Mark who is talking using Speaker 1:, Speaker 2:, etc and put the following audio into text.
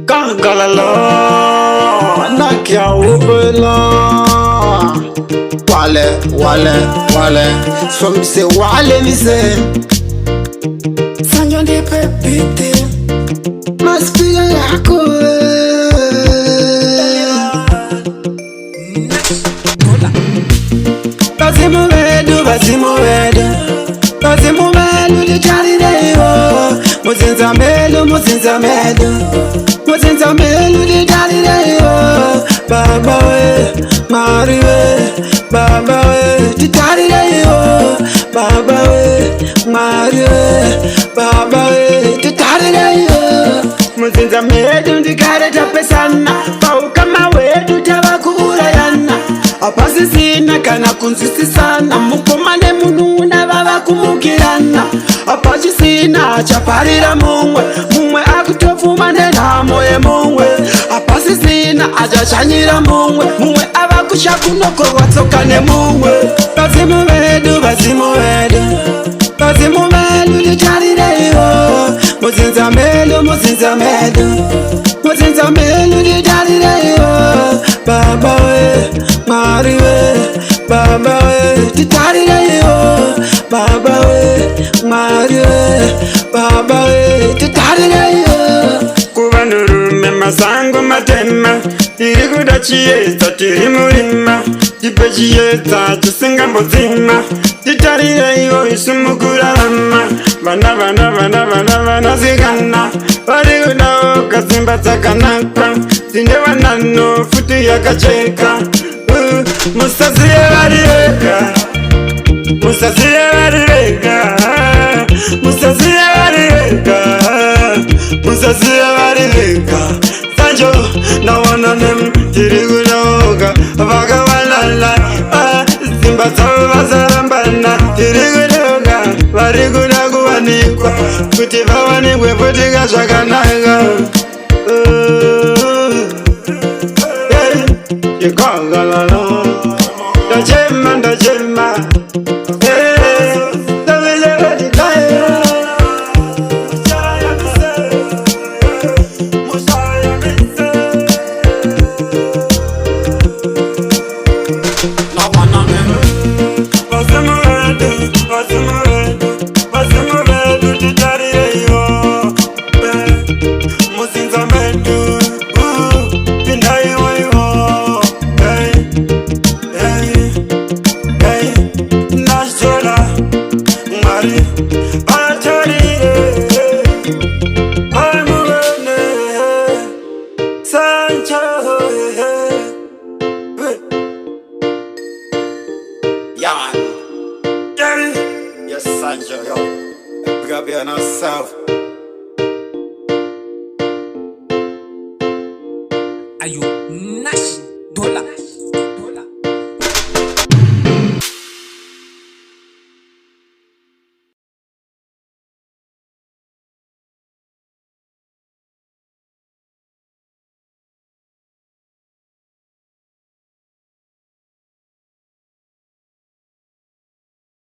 Speaker 1: Kangalala, nakia ubela. Wale, some say wale mi say. Sanyo de pepite, maspiga yako. Bazimu vedu, di chari deyo. Muzinza melu, di chari deyo. Baba we, Mari we, Baba we, di chari deyo. Baba we, Mari we, Baba we, di chari deyo. Muzinza melu, di kare tapesana. Pauka mawedu, tabakura yana. Apasi sina kana kunzisi sana. Mukomane mununa baba kumukirana. Apachi sina chaparira mungwe. Mungwe akutofumane na moye mungwe. Apasi sina ajachanyira mungwe. Mungwe abakushakunoko watsokane mungwe. Bazimu vedu licharireyo. Muzinza melu licharireyo. Baba we, Mari we, Baba we, titarireyo. Baba we, Mari we, Baba we, titarireyo. Kuvanurume masango matema. Tiri kuda chiesa, tiri murima. Tipe chiesa, chisinga mbozima. Titarireyo isumukura rama. Vana zigana. Vari kuda oka simba tsakanaka. Sinde vanano futi yakacheka. Musaziye varirega. Sanjo na wananem tiri kunoga. Vaga walala. Simba sawa vazarambana. Tiri kunoga. Vari kuda kuwanikwa. Kuti vawanikwe futi kazvakanaka. Kangalala, ndachema. Yeah, man. Yes, Sancho, yo. We gotta be on ourselves.
Speaker 2: Are you Nash Dollar?